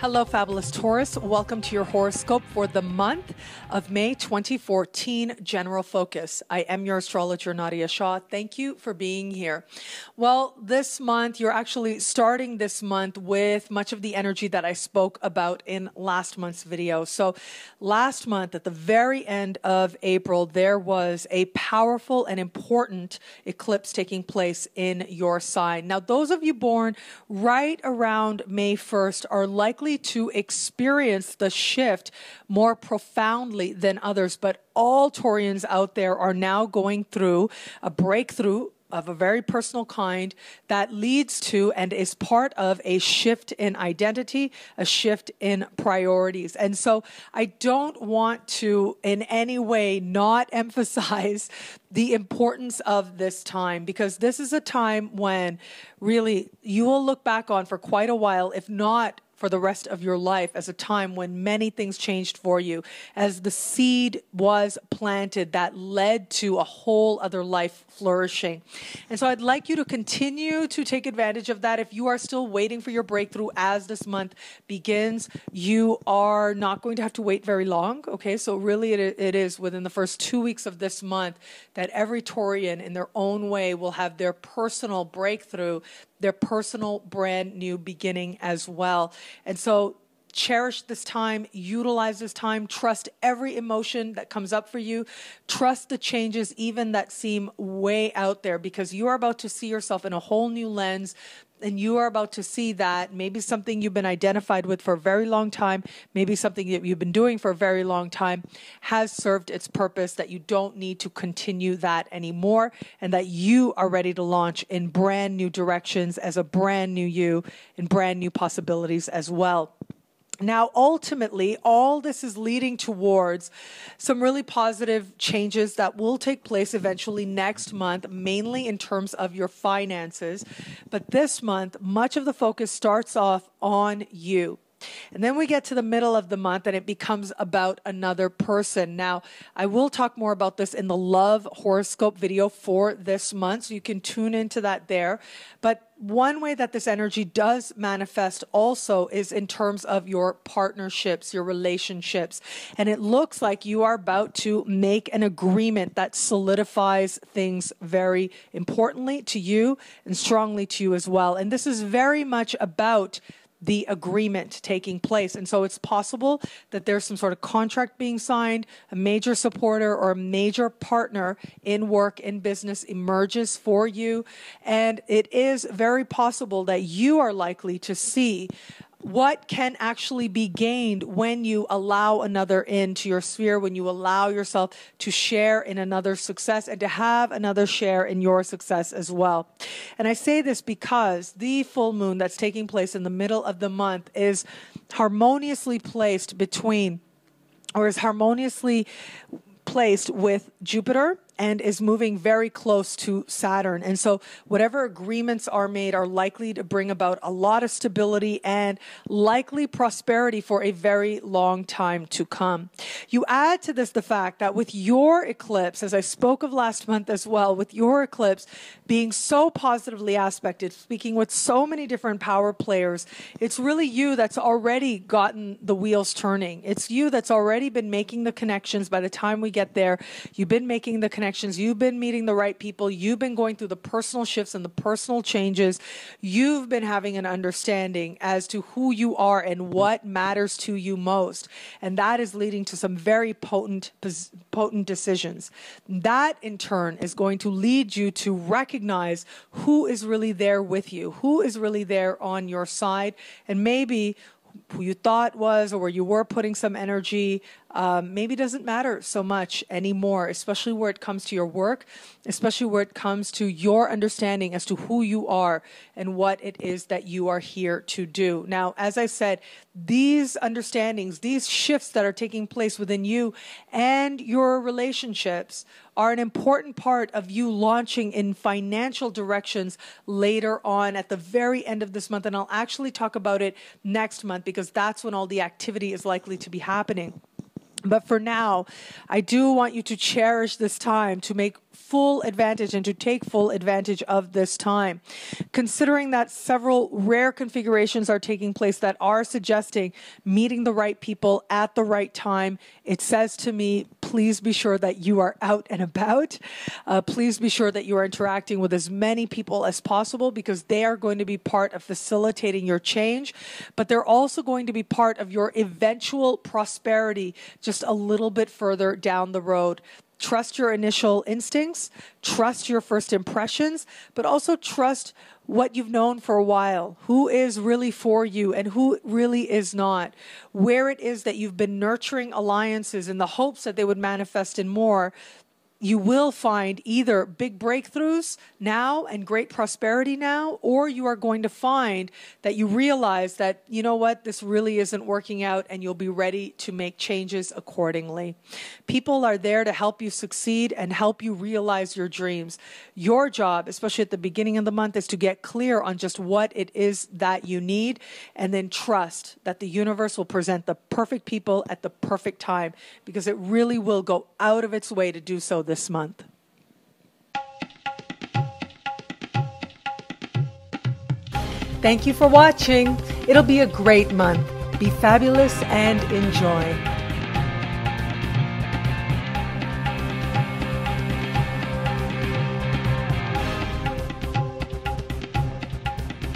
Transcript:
Hello, fabulous Taurus. Welcome to your horoscope for the month of May 2014, General Focus. I am your astrologer, Nadiya Shah. Thank you for being here. Well, this month, you're actually starting this month with much of the energy that I spoke about in last month's video. So last month, at the very end of April, there was a powerful and important eclipse taking place in your sign. Now, those of you born right around May 1st are likely to experience the shift more profoundly than others, but all Taurians out there are now going through a breakthrough of a very personal kind that leads to and is part of a shift in identity, a shift in priorities. And so I don't want to in any way not emphasize the importance of this time, because this is a time when really you will look back on for quite a while, if not for the rest of your life, as a time when many things changed for you, as the seed was planted that led to a whole other life flourishing. And so I'd like you to continue to take advantage of that. If you are still waiting for your breakthrough as this month begins, you are not going to have to wait very long. Okay, so really it is within the first 2 weeks of this month that every Taurian in their own way will have their personal breakthrough, their personal brand new beginning as well. And so cherish this time, utilize this time, trust every emotion that comes up for you, trust the changes even that seem way out there, because you are about to see yourself in a whole new lens. And you are about to see that maybe something you've been identified with for a very long time, maybe something that you've been doing for a very long time has served its purpose, that you don't need to continue that anymore, and that you are ready to launch in brand new directions as a brand new you, in brand new possibilities as well. Now, ultimately, all this is leading towards some really positive changes that will take place eventually next month, mainly in terms of your finances. But this month, much of the focus starts off on you. And then we get to the middle of the month and it becomes about another person. Now, I will talk more about this in the love horoscope video for this month, so you can tune into that there. But one way that this energy does manifest also is in terms of your partnerships, your relationships. And it looks like you are about to make an agreement that solidifies things very importantly to you and strongly to you as well. And this is very much about the agreement taking place. And so it's possible that there's some sort of contract being signed, a major supporter or a major partner in work, in business emerges for you. And it is very possible that you are likely to see what can actually be gained when you allow another into your sphere, when you allow yourself to share in another's success and to have another share in your success as well. And I say this because the full moon that's taking place in the middle of the month is harmoniously placed between, or is harmoniously placed with Jupiter, and is moving very close to Saturn. And so whatever agreements are made are likely to bring about a lot of stability and likely prosperity for a very long time to come. You add to this the fact that with your eclipse, as I spoke of last month as well, with your eclipse being so positively aspected, speaking with so many different power players, it's really you that's already gotten the wheels turning. It's you that's already been making the connections. By the time we get there, you've been making the connections. You've been meeting the right people. You've been going through the personal shifts and the personal changes. You've been having an understanding as to who you are and what matters to you most. And that is leading to some very potent decisions. That in turn is going to lead you to recognize who is really there with you, who is really there on your side, and maybe who you thought was, or where you were putting some energy, maybe doesn't matter so much anymore, especially where it comes to your work, especially where it comes to your understanding as to who you are and what it is that you are here to do. Now, as I said, these understandings, these shifts that are taking place within you and your relationships are an important part of you launching in financial directions later on at the very end of this month. And I'll actually talk about it next month, because that's when all the activity is likely to be happening. But for now, I do want you to cherish this time to make full advantage and to take full advantage of this time. Considering that several rare configurations are taking place that are suggesting meeting the right people at the right time, it says to me, please be sure that you are out and about. Please be sure that you are interacting with as many people as possible, because they are going to be part of facilitating your change, but they're also going to be part of your eventual prosperity just a little bit further down the road. Trust your initial instincts, trust your first impressions, but also trust what you've known for a while, who is really for you and who really is not, where it is that you've been nurturing alliances in the hopes that they would manifest in more. You will find either big breakthroughs now and great prosperity now, or you are going to find that you realize that, you know what, this really isn't working out, and you'll be ready to make changes accordingly. People are there to help you succeed and help you realize your dreams. Your job, especially at the beginning of the month, is to get clear on just what it is that you need, and then trust that the universe will present the perfect people at the perfect time, because it really will go out of its way to do so this month. Thank you for watching. It'll be a great month. Be fabulous and enjoy.